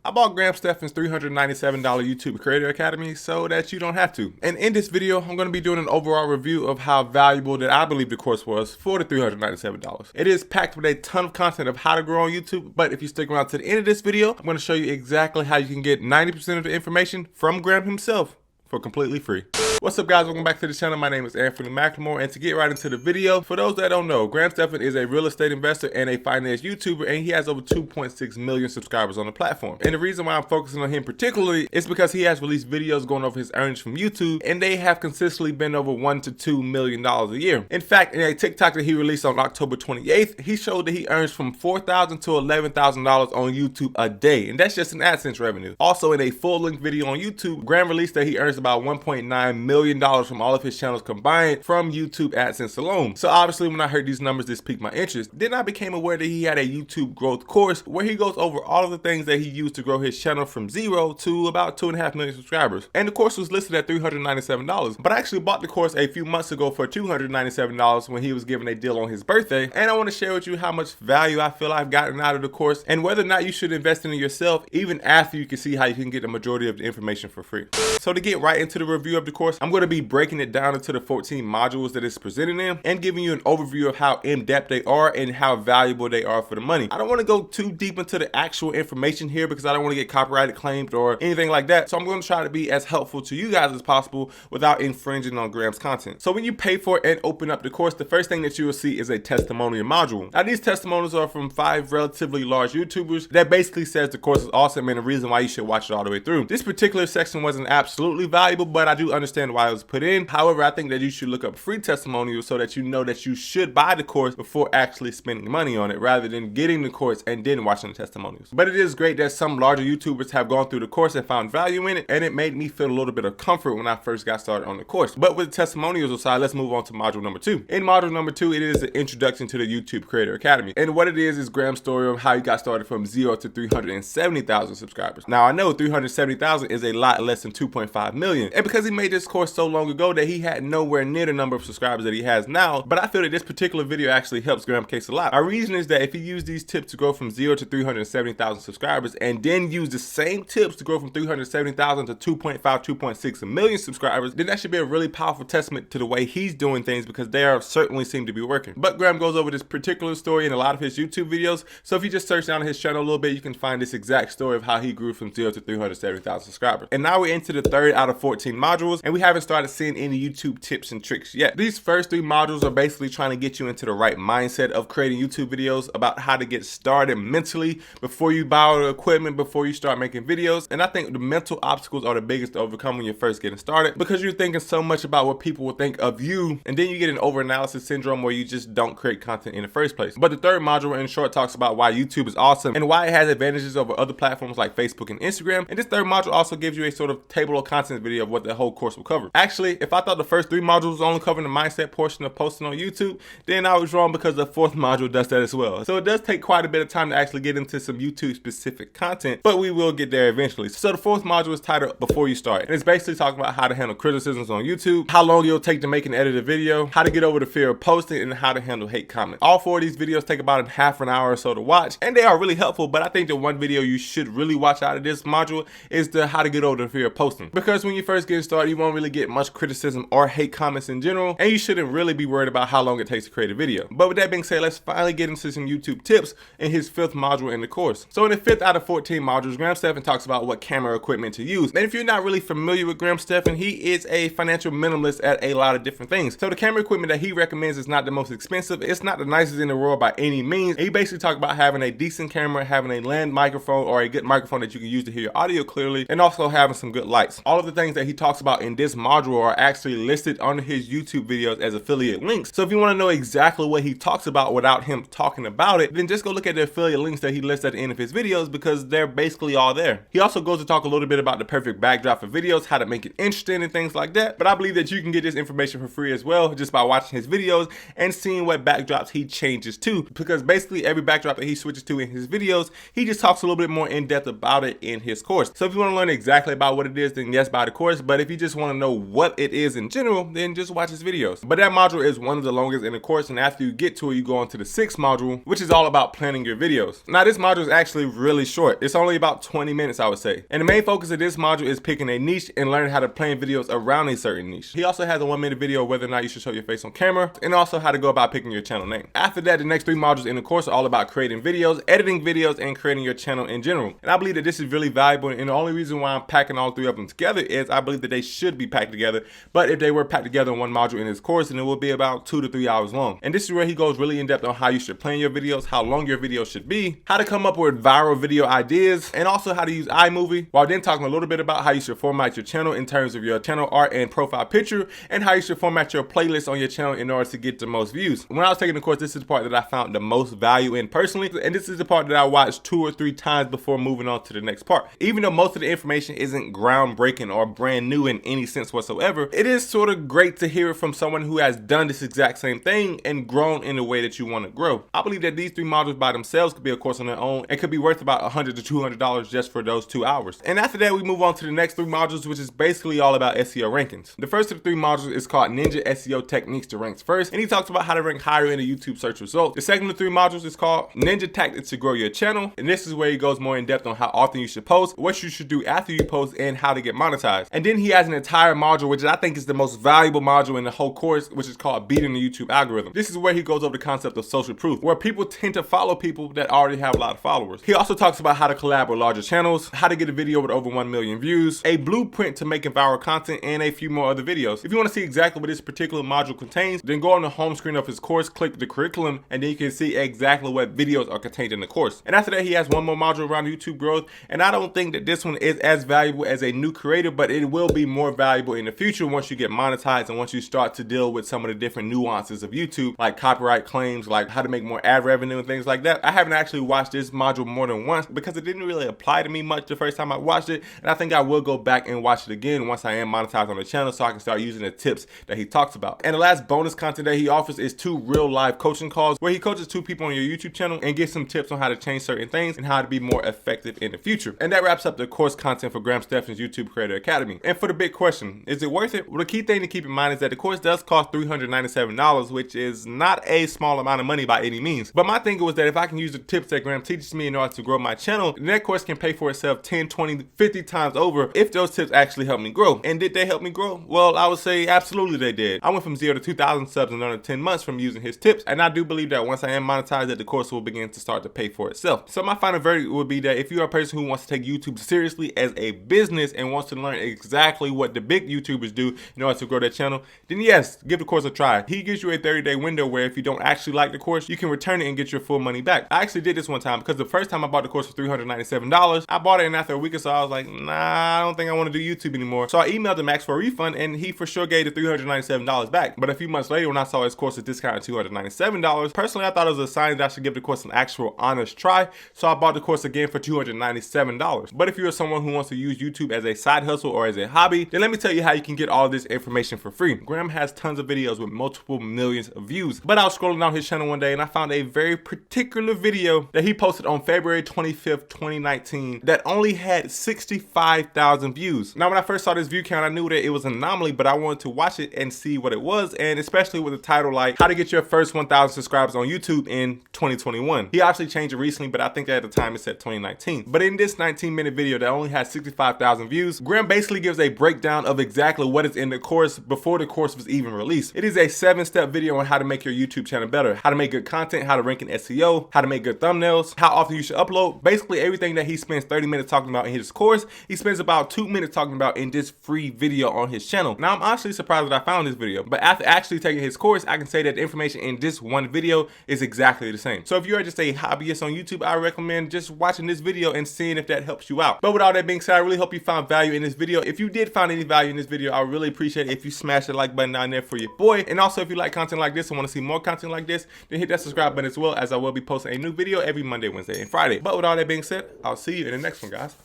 I bought Graham Stephan's $397 YouTube Creator Academy so that you don't have to. And in this video, I'm going to be doing an overall review of how valuable that I believe the course was for the $397. It is packed with a ton of content of how to grow on YouTube, but if you stick around to the end of this video, I'm going to show you exactly how you can get 90% of the information from Graham himself for completely free. What's up, guys? Welcome back to the channel. My name is Anfernee McLemore, and to get right into the video, for those that don't know, Graham Stephan is a real estate investor and a finance YouTuber, and he has over 2.6 million subscribers on the platform. And the reason why I'm focusing on him particularly is because he has released videos going over his earnings from YouTube, and they have consistently been over $1 to $2 million a year. In fact, in a TikTok that he released on October 28th, he showed that he earns from $4,000 to $11,000 on YouTube a day, and that's just in AdSense revenue. Also, in a full-length video on YouTube, Graham released that he earns about $1.9 million from all of his channels combined from YouTube AdSense alone. So obviously, when I heard these numbers, this piqued my interest. Then I became aware that he had a YouTube growth course where he goes over all of the things that he used to grow his channel from 0 to about 2.5 million subscribers. And the course was listed at $397, but I actually bought the course a few months ago for $297 when he was given a deal on his birthday. And I want to share with you how much value I feel I've gotten out of the course and whether or not you should invest in it yourself, even after you can see how you can get the majority of the information for free. So to get right into the review of the course, I'm going to be breaking it down into the 14 modules that it's presented in and giving you an overview of how in-depth they are and how valuable they are for the money. I don't want to go too deep into the actual information here because I don't want to get copyrighted claimed or anything like that. So I'm going to try to be as helpful to you guys as possible without infringing on Graham's content. So when you pay for it and open up the course, the first thing that you will see is a testimonial module. Now these testimonials are from 5 relatively large YouTubers that basically says the course is awesome and the reason why you should watch it all the way through. This particular section wasn't absolutely valuable, but I do understand why it was put in. However, I think that you should look up free testimonials so that you know that you should buy the course before actually spending money on it rather than getting the course and then watching the testimonials. But it is great that some larger YouTubers have gone through the course and found value in it, and it made me feel a little bit of comfort when I first got started on the course. But with the testimonials aside, let's move on to module number 2. In module number 2, it is the introduction to the YouTube Creator Academy. And what it is Graham's story of how he got started from 0 to 370,000 subscribers. Now I know 370,000 is a lot less than 2.5 million. And because he made this course so long ago that he had nowhere near the number of subscribers that he has now, but I feel that this particular video actually helps Graham case a lot. Our reason is that if he used these tips to grow from 0 to 370,000 subscribers and then use the same tips to grow from 370,000 to 2.5, 2.6 million subscribers, then that should be a really powerful testament to the way he's doing things because they are certainly seem to be working. But Graham goes over this particular story in a lot of his YouTube videos, so if you just search down his channel a little bit, you can find this exact story of how he grew from 0 to 370,000 subscribers. And now we're into the 3rd out of 14 modules, and we haven't started seeing any YouTube tips and tricks yet. These first 3 modules are basically trying to get you into the right mindset of creating YouTube videos, about how to get started mentally before you buy all the equipment, before you start making videos. And I think the mental obstacles are the biggest to overcome when you're first getting started because you're thinking so much about what people will think of you, and then you get an over-analysis syndrome where you just don't create content in the first place. But the 3rd module in short talks about why YouTube is awesome and why it has advantages over other platforms like Facebook and Instagram. And this 3rd module also gives you a sort of table of contents video of what the whole course will cover. Actually, if I thought the first 3 modules was only covering the mindset portion of posting on YouTube, then I was wrong because the 4th module does that as well. So it does take quite a bit of time to actually get into some YouTube specific content, but we will get there eventually. So the 4th module is titled Before You Start, and it's basically talking about how to handle criticisms on YouTube, how long it'll take to make and edit a video, how to get over the fear of posting, and how to handle hate comments. All 4 of these videos take about half an hour or so to watch, and they are really helpful, but I think the one video you should really watch out of this module is the how to get over the fear of posting. Because when you first get started, you won't really get much criticism or hate comments in general, and you shouldn't really be worried about how long it takes to create a video. But with that being said, let's finally get into some YouTube tips in his 5th module in the course. So in the 5th out of 14 modules, Graham Stephan talks about what camera equipment to use. And if you're not really familiar with Graham Stephan, he is a financial minimalist at a lot of different things. So the camera equipment that he recommends is not the most expensive. It's not the nicest in the world by any means. He basically talks about having a decent camera, having a land microphone or a good microphone that you can use to hear your audio clearly, and also having some good lights. All of the things that he talks about in this module are actually listed under his YouTube videos as affiliate links. So if you want to know exactly what he talks about without him talking about it, then just go look at the affiliate links that he lists at the end of his videos because they're basically all there. He also goes to talk a little bit about the perfect backdrop for videos, how to make it interesting and things like that. But I believe that you can get this information for free as well just by watching his videos and seeing what backdrops he changes to, because basically every backdrop that he switches to in his videos, he just talks a little bit more in depth about it in his course. So if you want to learn exactly about what it is, then yes, buy the course. But if you just want to know what it is in general, then just watch his videos. But that module is one of the longest in the course, and after you get to it, you go on to the 6th module, which is all about planning your videos. Now this module is actually really short. It's only about 20 minutes, I would say. And the main focus of this module is picking a niche and learning how to plan videos around a certain niche. He also has a 1-minute video of whether or not you should show your face on camera, and also how to go about picking your channel name. After that, the next 3 modules in the course are all about creating videos, editing videos, and creating your channel in general. And I believe that this is really valuable, and the only reason why I'm packing all 3 of them together is I believe that they should be packed together. But if they were packed together in one module in this course, then it will be about 2 to 3 hours long. And this is where he goes really in depth on how you should plan your videos, how long your videos should be, how to come up with viral video ideas, and also how to use iMovie, while then talking a little bit about how you should format your channel in terms of your channel art and profile picture, and how you should format your playlist on your channel in order to get the most views. When I was taking the course, this is the part that I found the most value in personally, and this is the part that I watched 2 or 3 times before moving on to the next part. Even though most of the information isn't groundbreaking or brand new in any sense whatsoever, it is sort of great to hear it from someone who has done this exact same thing and grown in the way that you want to grow. I believe that these 3 modules by themselves could be a course on their own and could be worth about $100 to $200 just for those 2 hours. And after that, we move on to the next 3 modules, which is basically all about SEO rankings. The first of the 3 modules is called Ninja SEO Techniques to Rank First, and he talks about how to rank higher in the YouTube search results. The second of the 3 modules is called Ninja Tactics to Grow Your Channel, and this is where he goes more in depth on how often you should post, what you should do after you post, and how to get monetized. And then he has an entire module, which I think is the most valuable module in the whole course, which is called Beating the YouTube Algorithm. This is where he goes over the concept of social proof, where people tend to follow people that already have a lot of followers. He also talks about how to collab with larger channels, how to get a video with over 1 million views, a blueprint to making viral content, and a few more other videos. If you want to see exactly what this particular module contains, then go on the home screen of his course, click the curriculum, and then you can see exactly what videos are contained in the course. And after that, he has one more module around YouTube growth, and I don't think that this one is as valuable as a new creator, but it will be more valuable in the future once you get monetized and once you start to deal with some of the different nuances of YouTube, like copyright claims, like how to make more ad revenue and things like that. I haven't actually watched this module more than once because it didn't really apply to me much the first time I watched it, and I think I will go back and watch it again once I am monetized on the channel so I can start using the tips that he talks about. And the last bonus content that he offers is 2 real live coaching calls where he coaches 2 people on your YouTube channel and gives some tips on how to change certain things and how to be more effective in the future. And that wraps up the course content for Graham Stephan's YouTube Creator Academy. And for the big question, is it worth it? Well, the key thing to keep in mind is that the course does cost $397, which is not a small amount of money by any means. But my thing was that if I can use the tips that Graham teaches me in order to grow my channel, then that course can pay for itself 10, 20, 50 times over if those tips actually help me grow. And did they help me grow? Well, I would say absolutely they did. I went from 0 to 2,000 subs in under 10 months from using his tips, and I do believe that once I am monetized, that the course will begin to start to pay for itself. So my final verdict would be that if you're a person who wants to take YouTube seriously as a business and wants to learn exactly what the big YouTubers do in order to grow their channel, then yes, give the course a try. He gives you a 30-day window where if you don't actually like the course, you can return it and get your full money back. I actually did this one time because the first time I bought the course for $397, I bought it and after a week or so, I was like, nah, I don't think I want to do YouTube anymore. So I emailed him, asked for a refund, and he for sure gave the $397 back. But a few months later, when I saw his course was discounted to $297, personally, I thought it was a sign that I should give the course an actual honest try. So I bought the course again for $297. But if you're someone who wants to use YouTube as a side hustle or as a hobby, then let me tell you how you can get all this information for free. Graham has tons of videos with multiple millions of views. But I was scrolling down his channel one day and I found a very particular video that he posted on February 25th, 2019 that only had 65,000 views. Now, when I first saw this view count, I knew that it was an anomaly, but I wanted to watch it and see what it was, and especially with a title like How to Get Your First 1,000 Subscribers on YouTube in 2021. He actually changed it recently, but I think at the time it said 2019. But in this 19-minute video that only has 65,000 views, Graham basically gives a breakdown of exactly what is in the course before the course was even released. It is a 7-step video on how to make your YouTube channel better, how to make good content, how to rank in SEO, how to make good thumbnails, how often you should upload. Basically everything that he spends 30 minutes talking about in his course, he spends about 2 minutes talking about in this free video on his channel. Now, I'm honestly surprised that I found this video, but after actually taking his course, I can say that the information in this one video is exactly the same. So if you're just a hobbyist on YouTube, I recommend just watching this video and seeing if that helps you out. But with all that being said, I really hope you found value in this video. If you did find any value in this video, I would really appreciate it if you smash the like button down there for your boy. And also, if you like content like this and want to see more content like this, then hit that subscribe button as well, as I will be posting a new video every Monday, Wednesday, and Friday. But with all that being said, I'll see you in the next one, guys.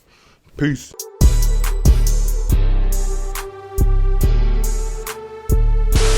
Peace.